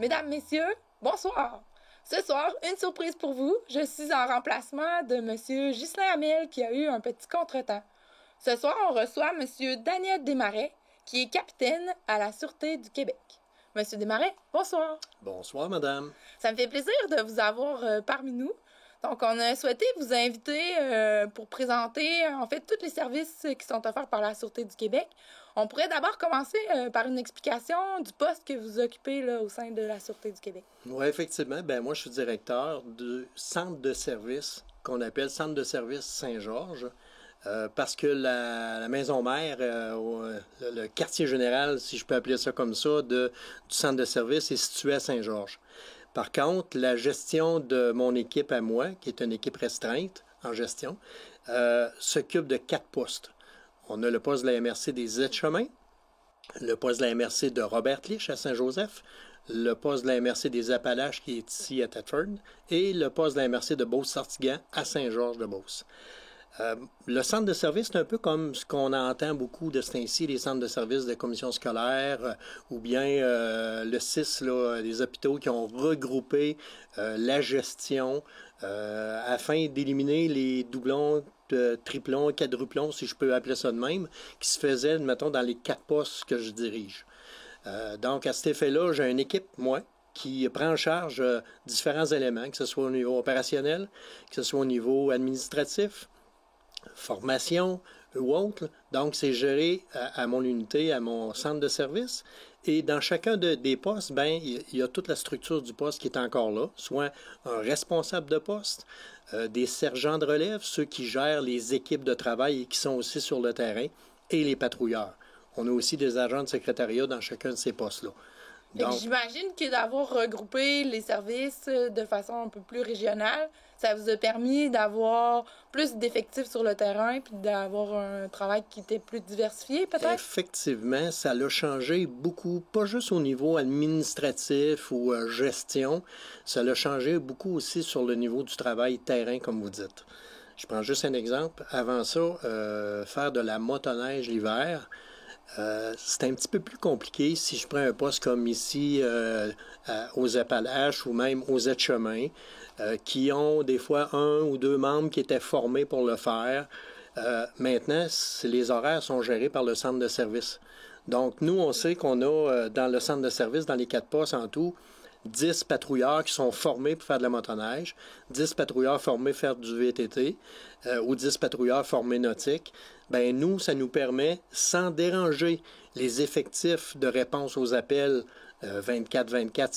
Mesdames, Messieurs, bonsoir. Ce soir, une surprise pour vous. Je suis en remplacement de Monsieur Ghislain Hamel qui a eu un petit contretemps. Ce soir, on reçoit Monsieur Daniel Desmarais, qui est capitaine à la Sûreté du Québec. Monsieur Desmarais, bonsoir. Bonsoir, madame. Ça me fait plaisir de vous avoir parmi nous. Donc, on a souhaité vous inviter pour présenter, en fait, tous les services qui sont offerts par la Sûreté du Québec. On pourrait d'abord commencer par une explication du poste que vous occupez là, au sein de la Sûreté du Québec. Oui, effectivement. Moi, je suis directeur du centre de service qu'on appelle Centre de service Saint-Georges. Parce que la maison mère, le quartier général, si je peux appeler ça comme ça, du centre de service est situé à Saint-Georges. Par contre, la gestion de mon équipe à moi, qui est une équipe restreinte en gestion, s'occupe de 4 postes. On a le poste de la MRC des Aides-Chemins, le poste de la MRC de Robert-Lich à Saint-Joseph, le poste de la MRC des Appalaches qui est ici à Thetford, et le poste de la MRC de Beauce-Sartiguan à Saint-Georges-de-Beauce. Le centre de service, c'est un peu comme ce qu'on entend beaucoup de ce temps-ci, les centres de service de commission scolaire, ou bien le CIS, là, les hôpitaux qui ont regroupé la gestion afin d'éliminer les doublons, triplons, quadruplons, si je peux appeler ça de même, qui se faisaient, mettons, dans les 4 postes que je dirige. Donc, à cet effet-là, j'ai une équipe, moi, qui prend en charge différents éléments, que ce soit au niveau opérationnel, que ce soit au niveau administratif, formation ou autre. Donc, c'est géré à mon unité, à mon centre de service. Et dans chacun des postes, il y a toute la structure du poste qui est encore là, soit un responsable de poste, des sergents de relève, ceux qui gèrent les équipes de travail et qui sont aussi sur le terrain, et les patrouilleurs. On a aussi des agents de secrétariat dans chacun de ces postes-là. Donc, j'imagine que d'avoir regroupé les services de façon un peu plus régionale, ça vous a permis d'avoir plus d'effectifs sur le terrain puis d'avoir un travail qui était plus diversifié, peut-être? Effectivement, ça l'a changé beaucoup, pas juste au niveau administratif ou gestion, ça l'a changé beaucoup aussi sur le niveau du travail terrain, comme vous dites. Je prends juste un exemple. Avant ça, faire de la motoneige l'hiver, c'est un petit peu plus compliqué si je prends un poste comme ici aux Appalaches ou même aux Aides-Chemins qui ont des fois 1 ou 2 membres qui étaient formés pour le faire. Maintenant, les horaires sont gérés par le centre de service. Donc, nous, on sait qu'on a dans le centre de service, dans les 4 postes en tout, 10 patrouilleurs qui sont formés pour faire de la motoneige, 10 patrouilleurs formés pour faire du VTT ou 10 patrouilleurs formés nautiques. Nous, ça nous permet, sans déranger les effectifs de réponse aux appels 24-24,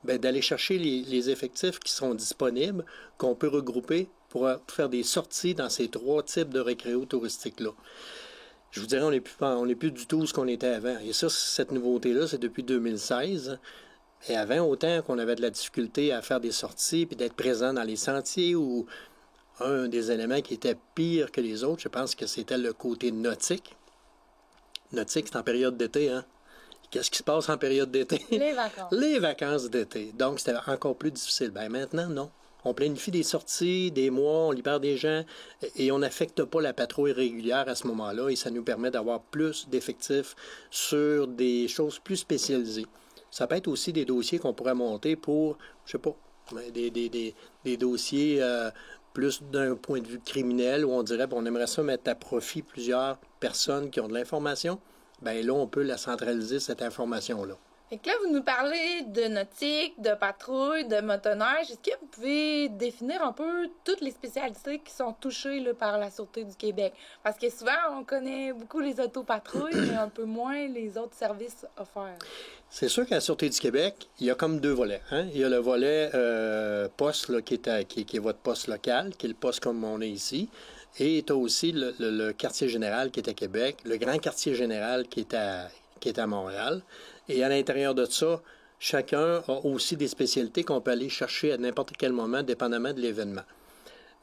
7-7, d'aller chercher les effectifs qui sont disponibles, qu'on peut regrouper pour faire des sorties dans ces 3 types de récréo touristiques-là. Je vous dirais, on n'est plus du tout ce qu'on était avant. Et ça, cette nouveauté-là, c'est depuis 2016. Et avant, autant qu'on avait de la difficulté à faire des sorties puis d'être présent dans les sentiers ou un des éléments qui était pire que les autres, je pense que c'était le côté nautique. Nautique, c'est en période d'été, hein? Qu'est-ce qui se passe en période d'été? Les vacances. Les vacances d'été. Donc, c'était encore plus difficile. Maintenant, non. On planifie des sorties, des mois, on libère des gens et on n'affecte pas la patrouille régulière à ce moment-là et ça nous permet d'avoir plus d'effectifs sur des choses plus spécialisées. Ça peut être aussi des dossiers qu'on pourrait monter pour, je sais pas, des dossiers plus d'un point de vue criminel où on dirait qu'on aimerait ça mettre à profit plusieurs personnes qui ont de l'information. Là, on peut la centraliser, cette information-là. Fait que là, vous nous parlez de nautique, de patrouille, de motoneige. Est-ce que vous pouvez définir un peu toutes les spécialités qui sont touchées là, par la Sûreté du Québec? Parce que souvent, on connaît beaucoup les autopatrouilles, mais un peu moins les autres services offerts. C'est sûr qu'à la Sûreté du Québec, il y a comme 2 volets. Hein? Il y a le volet poste là, qui est votre poste local, qui est le poste comme on est ici. Et tu as aussi le quartier général qui est à Québec, le grand quartier général qui est à Montréal. Et à l'intérieur de ça, chacun a aussi des spécialités qu'on peut aller chercher à n'importe quel moment, dépendamment de l'événement.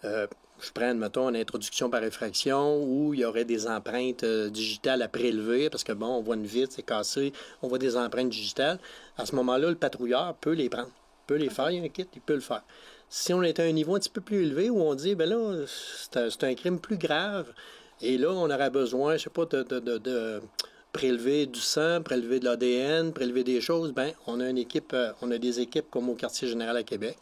Je prends, mettons, une introduction par effraction où il y aurait des empreintes digitales à prélever, parce que, on voit une vitre, c'est cassé, on voit des empreintes digitales. À ce moment-là, le patrouilleur peut les prendre, peut les faire, il y a un kit, il peut le faire. Si on est à un niveau un petit peu plus élevé, où on dit, là, c'est un crime plus grave, et là, on aurait besoin, je sais pas, prélever du sang, prélever de l'ADN, prélever des choses, ben on a des équipes comme au Quartier général à Québec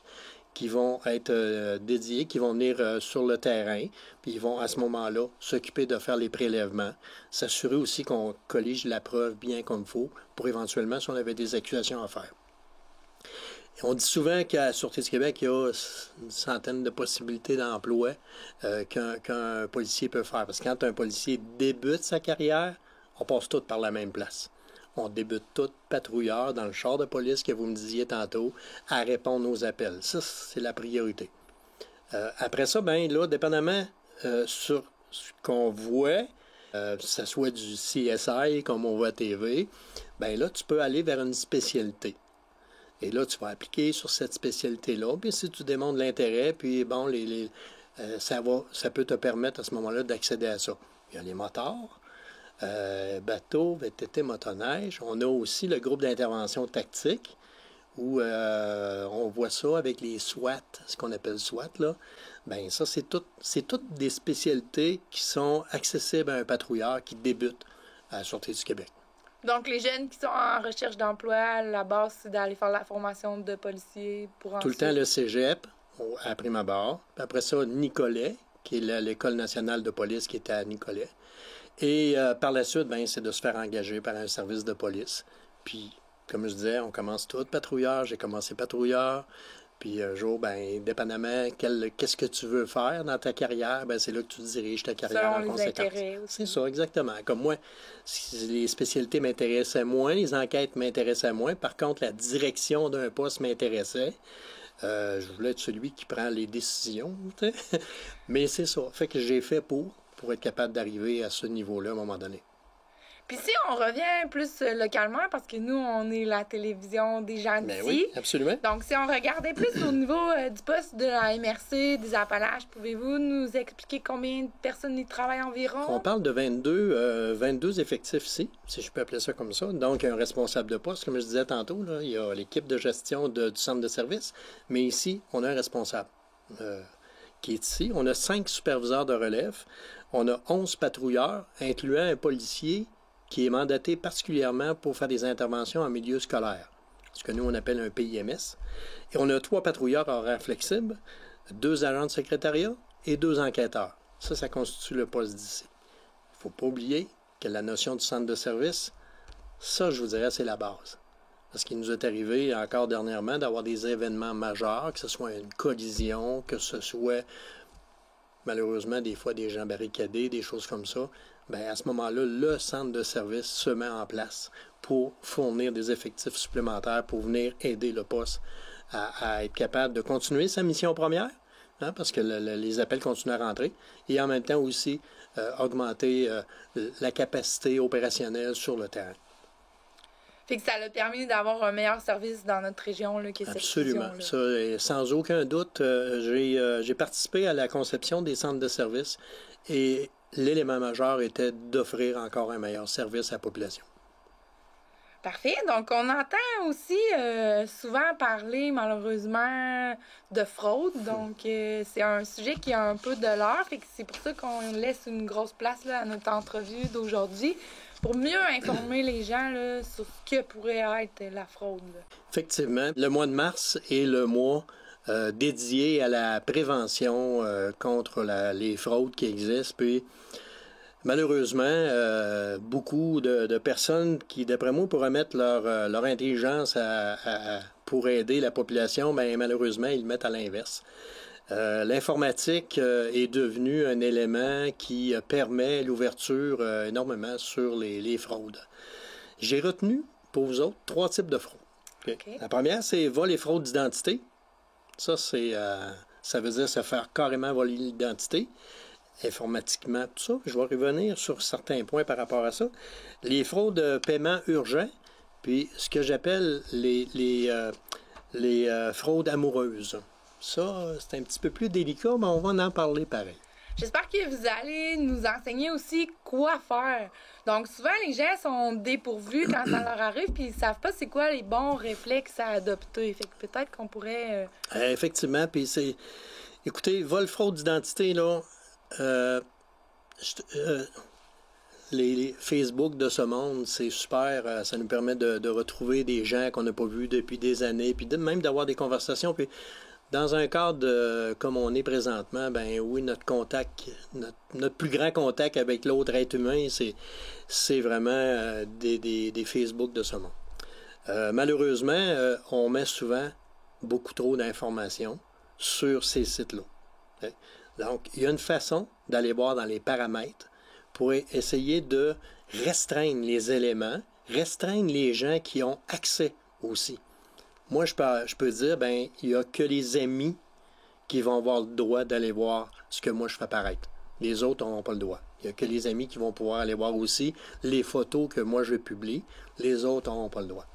qui vont être dédiées, qui vont venir sur le terrain, puis ils vont à ce moment-là s'occuper de faire les prélèvements, s'assurer aussi qu'on collige la preuve bien comme il faut pour éventuellement, si on avait des accusations à faire. Et on dit souvent qu'à la Sûreté du Québec, il y a une centaine de possibilités d'emploi qu'un policier peut faire. Parce que quand un policier débute sa carrière, on passe tous par la même place. On débute tous patrouilleurs dans le char de police que vous me disiez tantôt à répondre aux appels. Ça, c'est la priorité. Après ça, ben là, dépendamment sur ce qu'on voit, que ce soit du CSI comme on voit à TV, ben là, tu peux aller vers une spécialité. Et là, tu vas appliquer sur cette spécialité-là. Puis si tu démontres l'intérêt, puis bon, ça peut te permettre à ce moment-là d'accéder à ça. Il y a les motards. Bateau, VTT, motoneige. On a aussi le groupe d'intervention tactique où on voit ça avec les SWAT, ce qu'on appelle SWAT, là. Bien, ça, c'est toutes des spécialités qui sont accessibles à un patrouilleur qui débute à la Sûreté du Québec. Donc, les jeunes qui sont en recherche d'emploi, la base, c'est d'aller faire la formation de policier pour ensuite... Tout le temps, le cégep, à prime abord. Puis après ça, Nicolet, qui est l'École nationale de police qui était à Nicolet. Et par la suite, ben, c'est de se faire engager par un service de police. Puis, comme je disais, on commence tout patrouilleur. J'ai commencé patrouilleur. Puis un jour, ben, dépendamment qu'est-ce que tu veux faire dans ta carrière, ben, c'est là que tu diriges ta carrière en conséquence. C'est ça, exactement. Comme moi, les spécialités m'intéressaient moins, les enquêtes m'intéressaient moins. Par contre, la direction d'un poste m'intéressait. Je voulais être celui qui prend les décisions. Mais c'est ça. Fait que j'ai fait pour être capable d'arriver à ce niveau-là à un moment donné. Puis si on revient plus localement, parce que nous, on est la télévision des gens d'ici. Oui, absolument. Donc, si on regardait plus au niveau du poste de la MRC, des Appalaches, pouvez-vous nous expliquer combien de personnes y travaillent environ? On parle de 22 effectifs ici, si je peux appeler ça comme ça. Donc, un responsable de poste, comme je disais tantôt, là, il y a l'équipe de gestion du centre de service, mais ici, on a un responsable qui est ici. On a 5 superviseurs de relève. On a 11 patrouilleurs, incluant un policier qui est mandaté particulièrement pour faire des interventions en milieu scolaire, ce que nous, on appelle un PIMS. Et on a 3 patrouilleurs horaires flexibles, 2 agents de secrétariat et 2 enquêteurs. Ça constitue le poste d'ici. Il ne faut pas oublier que la notion du centre de service, ça, je vous dirais, c'est la base. Parce qu'il nous est arrivé encore dernièrement d'avoir des événements majeurs, que ce soit une collision, que ce soit malheureusement des fois des gens barricadés, des choses comme ça. Bien, à ce moment-là, le centre de service se met en place pour fournir des effectifs supplémentaires pour venir aider le poste à être capable de continuer sa mission première, hein, parce que les appels continuent à rentrer, et en même temps aussi augmenter la capacité opérationnelle sur le terrain. Fait que ça a permis d'avoir un meilleur service dans notre région, là, qui est cette Absolument. Ça, sans aucun doute, j'ai participé à la conception des centres de service et l'élément majeur était d'offrir encore un meilleur service à la population. Parfait. Donc, on entend aussi souvent parler, malheureusement, de fraude. Donc, c'est un sujet qui a un peu de l'heure. Fait que c'est pour ça qu'on laisse une grosse place là, à notre entrevue d'aujourd'hui, pour mieux informer les gens là, sur ce que pourrait être la fraude. Effectivement, le mois de mars est le mois dédié à la prévention contre les fraudes qui existent. Puis, malheureusement, beaucoup de personnes qui, d'après moi, pourraient mettre leur intelligence pour aider la population, bien, malheureusement, ils le mettent à l'inverse. L'informatique est devenue un élément qui permet l'ouverture énormément sur les fraudes. J'ai retenu, pour vous autres, 3 types de fraudes. Okay. La première, c'est vol et fraude d'identité. Ça veut dire se faire carrément voler l'identité, informatiquement, tout ça. Je vais revenir sur certains points par rapport à ça. Les fraudes paiement urgent, puis ce que j'appelle les fraudes amoureuses. Ça, c'est un petit peu plus délicat, mais on va en parler pareil. J'espère que vous allez nous enseigner aussi quoi faire. Donc, souvent, les gens sont dépourvus quand ça leur arrive, puis ils ne savent pas c'est quoi les bons réflexes à adopter. Fait que peut-être qu'on pourrait... Effectivement, puis c'est... Écoutez, vol, fraude d'identité, là, les Facebook de ce monde, c'est super. Ça nous permet de retrouver des gens qu'on n'a pas vus depuis des années, puis même d'avoir des conversations. Puis dans un cadre comme on est présentement, ben oui, notre contact, notre plus grand contact avec l'autre être humain, c'est vraiment des Facebook de ce monde. Malheureusement, on met souvent beaucoup trop d'informations sur ces sites-là. Donc, il y a une façon d'aller voir dans les paramètres pour essayer de restreindre les éléments, restreindre les gens qui ont accès aussi. Moi, je peux dire, ben, il n'y a que les amis qui vont avoir le droit d'aller voir ce que moi je fais apparaître. Les autres n'auront pas le droit. Il n'y a que les amis qui vont pouvoir aller voir aussi les photos que moi je publie. Les autres n'auront pas le droit.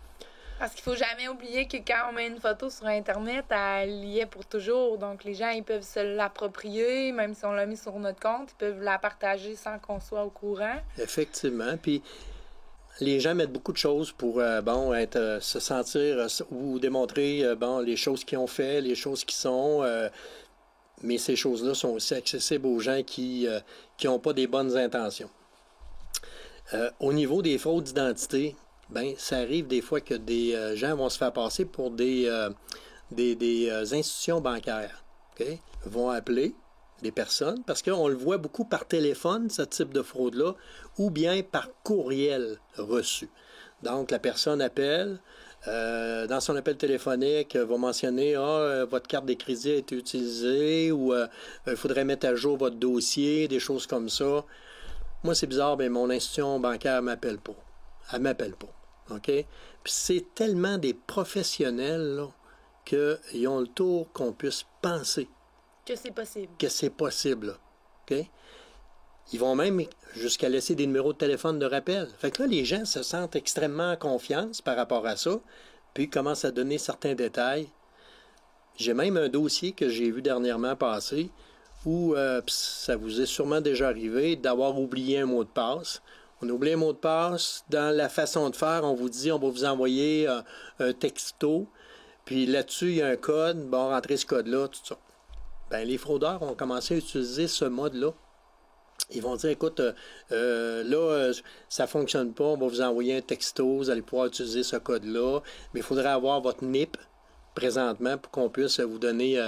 Parce qu'il ne faut jamais oublier que quand on met une photo sur Internet, elle y est pour toujours. Donc, les gens, ils peuvent se l'approprier, même si on l'a mis sur notre compte, ils peuvent la partager sans qu'on soit au courant. Effectivement. Puis, les gens mettent beaucoup de choses pour se sentir ou démontrer les choses qu'ils ont fait, les choses qui sont. Mais ces choses-là sont aussi accessibles aux gens qui n'ont pas des bonnes intentions. Au niveau des fraudes d'identité, ben, ça arrive des fois que des gens vont se faire passer pour des institutions bancaires. Okay? Vont appeler des personnes, parce qu'on le voit beaucoup par téléphone, ce type de fraude-là, ou bien par courriel reçu. Donc, la personne appelle, dans son appel téléphonique, va mentionner « votre carte de crédit a été utilisée » ou « il faudrait mettre à jour votre dossier », des choses comme ça. Moi, c'est bizarre, mais mon institution bancaire ne m'appelle pas. Elle ne m'appelle pas. OK? Puis c'est tellement des professionnels là, qu'ils ont le tour qu'on puisse penser que c'est possible. Que c'est possible. Là. OK? Ils vont même jusqu'à laisser des numéros de téléphone de rappel. Fait que là, les gens se sentent extrêmement en confiance par rapport à ça, puis commencent à donner certains détails. J'ai même un dossier que j'ai vu dernièrement passer où ça vous est sûrement déjà arrivé d'avoir oublié un mot de passe. On oublie un mot de passe. Dans la façon de faire, on vous dit, on va vous envoyer un texto. Puis là-dessus, il y a un code. Bon, rentrez ce code-là, tout ça. Bien, les fraudeurs ont commencé à utiliser ce mode-là. Ils vont dire, écoute, ça ne fonctionne pas. On va vous envoyer un texto. Vous allez pouvoir utiliser ce code-là. Mais il faudrait avoir votre NIP présentement pour qu'on puisse vous donner...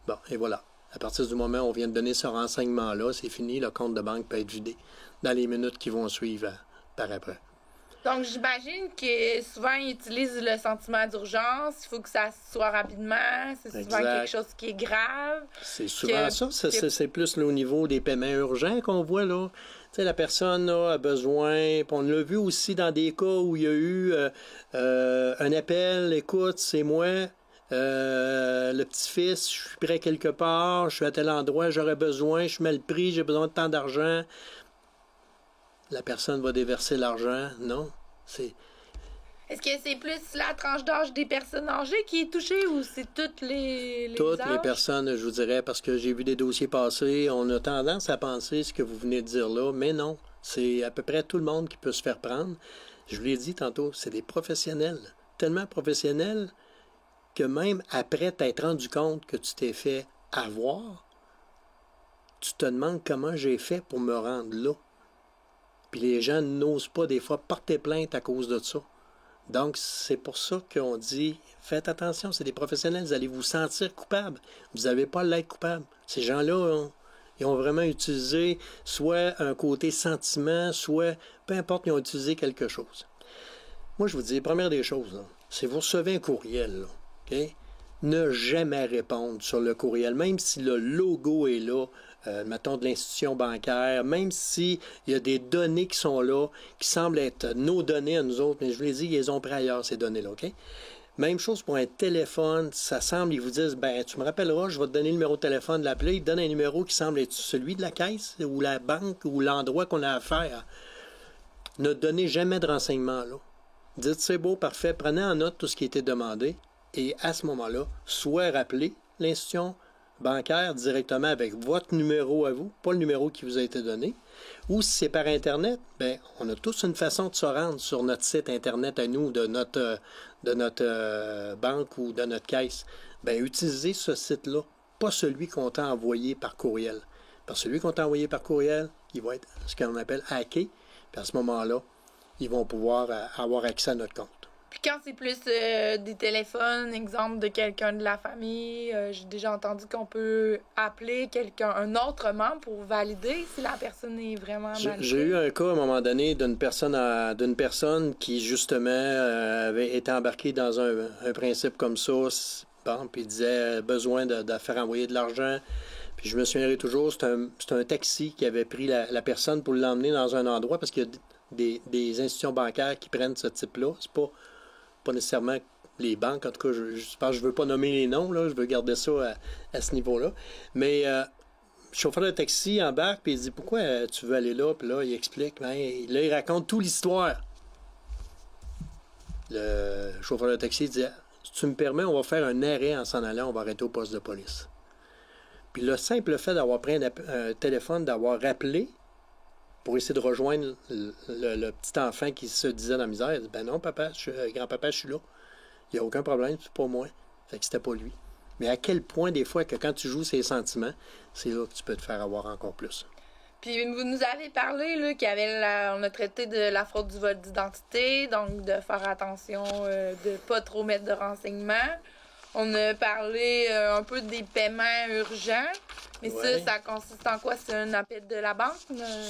Bon, et voilà. À partir du moment où on vient de donner ce renseignement-là, c'est fini. Le compte de banque peut être vidé dans les minutes qui vont suivre par après. Donc, j'imagine que souvent, ils utilisent le sentiment d'urgence. Il faut que ça soit rapidement. C'est souvent quelque chose qui est grave. C'est souvent ça. C'est plus là, au niveau des paiements urgents qu'on voit, là. Tu sais, la personne là, a besoin. Puis on l'a vu aussi dans des cas où il y a eu un appel. Écoute, c'est moi. Le petit-fils, je suis prêt quelque part. Je suis à tel endroit, j'aurais besoin. Je mets le prix, j'ai besoin de tant d'argent. La personne va déverser l'argent. Non. Est-ce que c'est plus la tranche d'âge des personnes âgées qui est touchée ou c'est toutes les Toutes âges? Les personnes, je vous dirais, parce que j'ai vu des dossiers passer, on a tendance à penser ce que vous venez de dire là, mais non. C'est à peu près tout le monde qui peut se faire prendre. Je vous l'ai dit tantôt, c'est des professionnels. Tellement professionnels que même après t'être rendu compte que tu t'es fait avoir, tu te demandes comment j'ai fait pour me rendre là. Puis les gens n'osent pas des fois porter plainte à cause de ça. Donc, c'est pour ça qu'on dit, faites attention, c'est des professionnels, vous allez vous sentir coupable. Vous n'avez pas l'être coupable. Ces gens-là, ils ont vraiment utilisé soit un côté sentiment, soit, peu importe, ils ont utilisé quelque chose. Moi, je vous dis, première des choses, là, c'est vous recevez un courriel, là, OK? Ne jamais répondre sur le courriel, même si le logo est là, mettons de l'institution bancaire, même s'il y a des données qui sont là, qui semblent être nos données à nous autres, mais je vous l'ai dit, ils les ont pris ailleurs, ces données-là, OK? Même chose pour un téléphone, ça semble, ils vous disent, ben tu me rappelleras, je vais te donner le numéro de téléphone de l'appeler, ils te donnent un numéro qui semble être celui de la caisse, ou la banque, ou l'endroit qu'on a à faire. Ne donnez jamais de renseignements là. Dites, c'est beau, parfait, prenez en note tout ce qui a été demandé, et à ce moment-là, soit rappelez l'institution bancaire directement avec votre numéro à vous, pas le numéro qui vous a été donné, ou si c'est par Internet, bien, on a tous une façon de se rendre sur notre site Internet à nous, de notre banque ou de notre caisse. Bien, utilisez ce site-là, pas celui qu'on t'a envoyé par courriel. Parce que celui qu'on t'a envoyé par courriel, il va être ce qu'on appelle hacké, Puis à ce moment-là, ils vont pouvoir avoir accès à notre compte. Puis quand c'est plus des téléphones, exemple de quelqu'un de la famille, j'ai déjà entendu qu'on peut appeler un autre membre pour valider si la personne est vraiment mal. J'ai eu un cas à un moment donné d'une personne qui justement avait été embarquée dans un principe comme ça, bon, puis il disait besoin de faire envoyer de l'argent. Puis je me souviendrai toujours, c'est un taxi qui avait pris la personne pour l'emmener dans un endroit parce qu'il y a des institutions bancaires qui prennent ce type-là. C'est pas nécessairement les banques, en tout cas, je veux pas nommer les noms, là, je veux garder ça à ce niveau-là. Mais le chauffeur de taxi embarque, puis il dit « Pourquoi tu veux aller là? » Puis là, il explique, là, il raconte toute l'histoire. Le chauffeur de taxi dit « Si tu me permets, on va faire un arrêt en s'en allant, on va arrêter au poste de police. » Puis le simple fait d'avoir pris un téléphone, d'avoir rappelé pour essayer de rejoindre le petit enfant qui se disait dans la misère, il dit « Ben non, papa, grand-papa, je suis là. Il n'y a aucun problème, c'est pas moi. » Fait que c'était pas lui. Mais à quel point, des fois, que quand tu joues ses sentiments, c'est là que tu peux te faire avoir encore plus. Puis vous nous avez parlé là, on a traité de la fraude du vol d'identité, donc de faire attention de pas trop mettre de renseignements. On a parlé un peu des paiements urgents. Mais ouais. ça consiste en quoi? C'est un appel de la banque?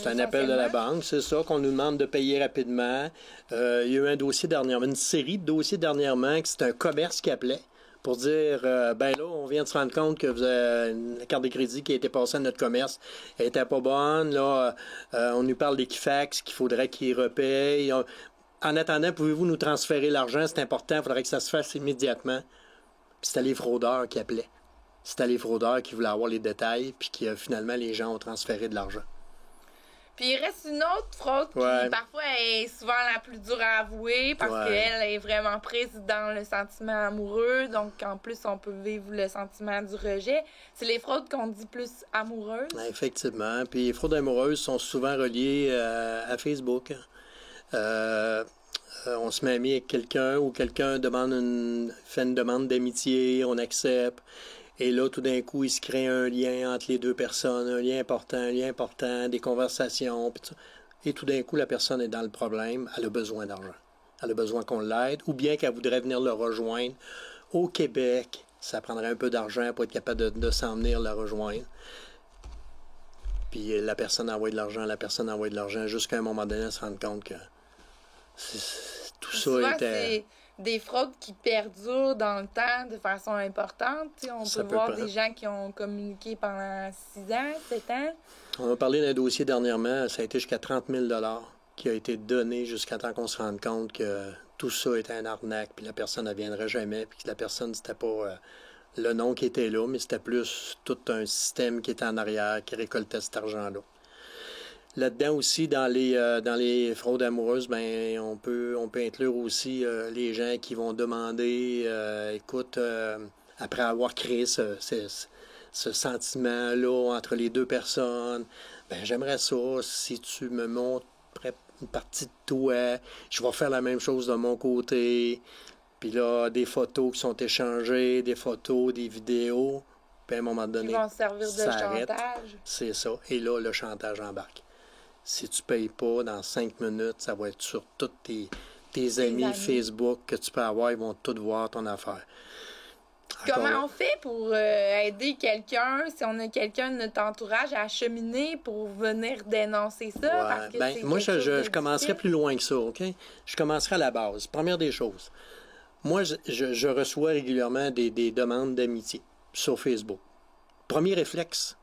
C'est un appel de la banque, c'est ça, qu'on nous demande de payer rapidement. Il y a eu un dossier dernièrement, une série de dossiers dernièrement, que c'est un commerce qui appelait pour dire, ben là, on vient de se rendre compte que vous avez une carte de crédit qui a été passée à notre commerce, elle n'était pas bonne. Là, on nous parle d'Equifax, qu'il faudrait qu'ils repayent. En attendant, pouvez-vous nous transférer l'argent? C'est important, il faudrait que ça se fasse immédiatement. Puis c'était les fraudeurs qui appelaient. C'était les fraudeurs qui voulaient avoir les détails, puis que finalement, les gens ont transféré de l'argent. Puis il reste une autre fraude qui, parfois, est souvent la plus dure à avouer parce qu'elle est vraiment prise dans le sentiment amoureux. Donc, en plus, on peut vivre le sentiment du rejet. C'est les fraudes qu'on dit plus amoureuses. Effectivement. Puis les fraudes amoureuses sont souvent reliées à Facebook. On se met ami avec quelqu'un ou quelqu'un fait une demande d'amitié, on accepte. Et là, tout d'un coup, il se crée un lien entre les deux personnes, un lien important, des conversations. Et tout d'un coup, la personne est dans le problème, elle a besoin d'argent. Elle a besoin qu'on l'aide, ou bien qu'elle voudrait venir le rejoindre au Québec. Ça prendrait un peu d'argent pour être capable de s'en venir le rejoindre. Puis la personne envoie de l'argent, jusqu'à un moment donné, elle se rend compte que tout ça souvent, était... C'est des fraudes qui perdurent dans le temps de façon importante. T'sais, on peut voir des gens qui ont communiqué pendant 6 ans, 7 ans. On a parlé d'un dossier dernièrement, ça a été jusqu'à 30 000 qui a été donné jusqu'à temps qu'on se rende compte que tout ça était un arnaque, puis la personne ne viendrait jamais, puis que la personne, c'était pas le nom qui était là, mais c'était plus tout un système qui était en arrière, qui récoltait cet argent-là. Là-dedans aussi, dans les fraudes amoureuses, ben on peut inclure aussi les gens qui vont demander, après avoir créé ce sentiment-là entre les deux personnes, ben j'aimerais ça, si tu me montres une partie de toi, je vais faire la même chose de mon côté. Puis là, des photos qui sont échangées, des photos, des vidéos, puis à un moment donné, qui vont servir de chantage. C'est ça. Et là, le chantage embarque. Si tu ne payes pas, dans 5 minutes, ça va être sur tous tes amis Facebook que tu peux avoir. Ils vont tous voir ton affaire. Comment on fait pour aider quelqu'un, si on a quelqu'un de notre entourage, à cheminer pour venir dénoncer ça? Parce que moi, je commencerai plus loin que ça, OK? Je commencerai à la base. Première des choses. Moi, je reçois régulièrement des demandes d'amitié sur Facebook. Premier réflexe,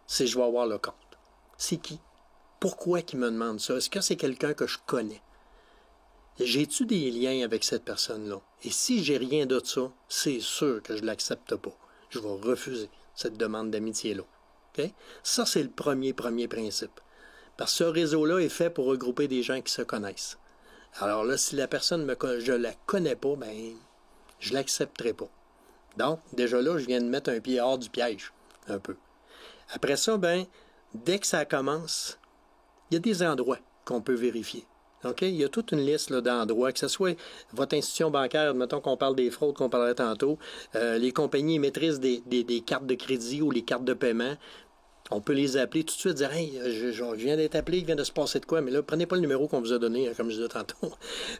c'est je vais avoir le compte. C'est qui? Pourquoi qu'il me demande ça? Est-ce que c'est quelqu'un que je connais? J'ai-tu des liens avec cette personne-là? Et si j'ai rien de ça, c'est sûr que je ne l'accepte pas. Je vais refuser cette demande d'amitié-là. Okay? Ça, c'est le premier principe. Parce que ce réseau-là est fait pour regrouper des gens qui se connaissent. Alors là, si la personne je la connais pas, ben je l'accepterai pas. Donc, déjà là, je viens de mettre un pied hors du piège, un peu. Après ça, ben dès que ça commence, il y a des endroits qu'on peut vérifier. Okay? Il y a toute une liste là, d'endroits, que ce soit votre institution bancaire, mettons qu'on parle des fraudes qu'on parlait tantôt, les compagnies émettrices des cartes de crédit ou les cartes de paiement, On peut les appeler tout de suite, dire « Hey, je viens d'être appelé, il vient de se passer de quoi? » Mais là, prenez pas le numéro qu'on vous a donné, comme je disais tantôt.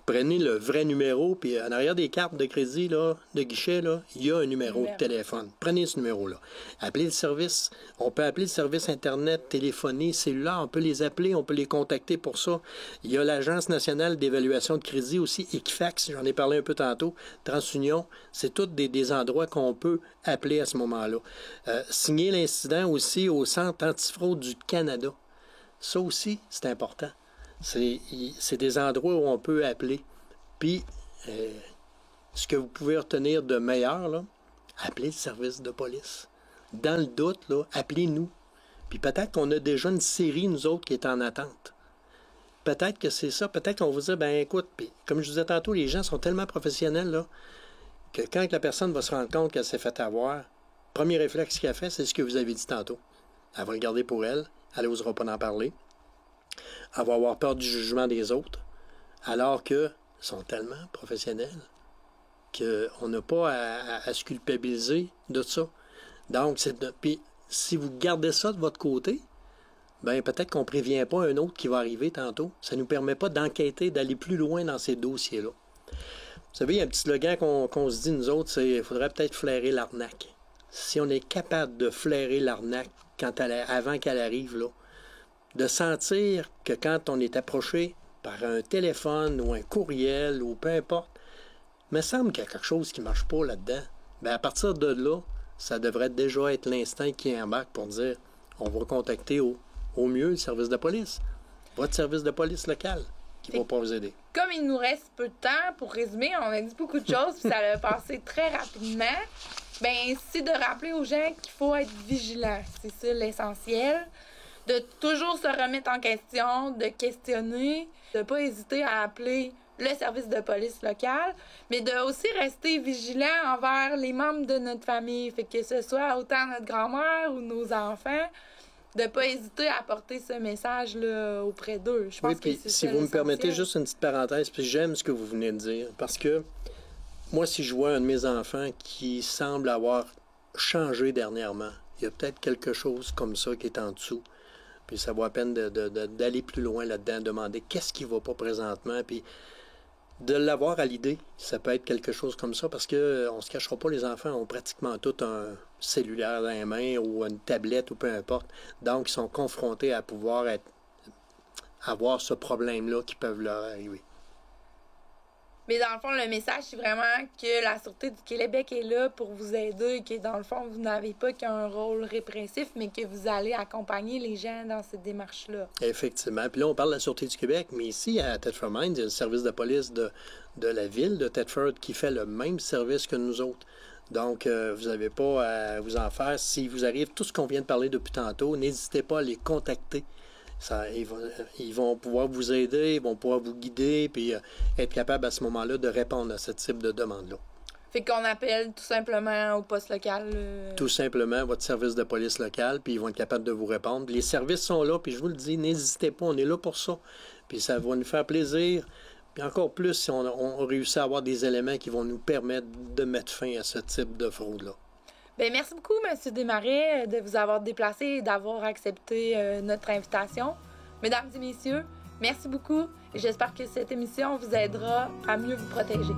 Prenez le vrai numéro, puis en arrière des cartes de crédit, là, de guichet, là, il y a un numéro de téléphone. Prenez ce numéro-là. Appelez le service. On peut appeler le service Internet, téléphonie, cellulaire. On peut les appeler, on peut les contacter pour ça. Il y a l'Agence nationale d'évaluation de crédit aussi, Equifax, j'en ai parlé un peu tantôt, TransUnion. C'est tous des endroits qu'on peut appeler à ce moment-là. Signer l'incident aussi au Centre antifraude du Canada. Ça aussi, c'est important. C'est des endroits où on peut appeler. Puis, ce que vous pouvez retenir de meilleur, là, appelez le service de police. Dans le doute, là, appelez-nous. Puis peut-être qu'on a déjà une série, nous autres, qui est en attente. Peut-être que c'est ça. Peut-être qu'on vous dit, ben écoute, puis, comme je disais tantôt, les gens sont tellement professionnels là, que quand la personne va se rendre compte qu'elle s'est fait avoir, premier réflexe qu'elle fait, c'est ce que vous avez dit tantôt. Elle va regarder pour elle, elle n'osera pas en parler. Elle va avoir peur du jugement des autres, alors qu'ils sont tellement professionnels qu'on n'a pas à se culpabiliser de ça. Donc, puis, si vous gardez ça de votre côté, ben peut-être qu'on ne prévient pas un autre qui va arriver tantôt. Ça ne nous permet pas d'enquêter, d'aller plus loin dans ces dossiers-là. Vous savez, il y a un petit slogan qu'on se dit, nous autres, c'est qu'il faudrait peut-être flairer l'arnaque. Si on est capable de flairer l'arnaque avant qu'elle arrive, là, de sentir que quand on est approché par un téléphone ou un courriel ou peu importe, il me semble qu'il y a quelque chose qui ne marche pas là-dedans. Bien, à partir de là, ça devrait déjà être l'instinct qui embarque pour dire on va contacter au mieux le service de police. Votre service de police local qui va pas vous aider. Comme il nous reste peu de temps, pour résumer, on a dit beaucoup de choses, puis ça a passé très rapidement. Bien, c'est de rappeler aux gens qu'il faut être vigilant. C'est ça l'essentiel. De toujours se remettre en question, de questionner, de ne pas hésiter à appeler le service de police local, mais de aussi rester vigilant envers les membres de notre famille. Fait que ce soit autant notre grand-mère ou nos enfants, de ne pas hésiter à apporter ce message-là auprès d'eux. Je pense que c'est si vous me permettez juste une petite parenthèse, puis j'aime ce que vous venez de dire, parce que moi, si je vois un de mes enfants qui semble avoir changé dernièrement, il y a peut-être quelque chose comme ça qui est en dessous, puis ça vaut la peine d'aller plus loin là-dedans, demander qu'est-ce qui ne va pas présentement, puis de l'avoir à l'idée, ça peut être quelque chose comme ça, parce qu'on ne se cachera pas, les enfants ont pratiquement tout un cellulaire dans les mains ou une tablette ou peu importe. Donc, ils sont confrontés à pouvoir avoir ce problème-là qui peut leur arriver. Mais dans le fond, le message, c'est vraiment que la Sûreté du Québec est là pour vous aider, que dans le fond, vous n'avez pas qu'un rôle répressif, mais que vous allez accompagner les gens dans cette démarche-là. Effectivement. Puis là, on parle de la Sûreté du Québec, mais ici, à Thetford Mines, il y a le service de police de la ville de Thetford qui fait le même service que nous autres. Donc, vous n'avez pas à vous en faire. Si vous arrive tout ce qu'on vient de parler depuis tantôt, n'hésitez pas à les contacter. Ils vont pouvoir vous aider, ils vont pouvoir vous guider, puis être capable à ce moment-là de répondre à ce type de demande-là. Fait qu'on appelle tout simplement au poste local. Tout simplement votre service de police local, puis ils vont être capables de vous répondre. Les services sont là, puis je vous le dis, n'hésitez pas, on est là pour ça. Puis ça va nous faire plaisir. Puis encore plus si on réussit à avoir des éléments qui vont nous permettre de mettre fin à ce type de fraude-là. Bien, merci beaucoup, M. Desmarais, de vous avoir déplacé et d'avoir accepté notre invitation. Mesdames et messieurs, merci beaucoup et j'espère que cette émission vous aidera à mieux vous protéger.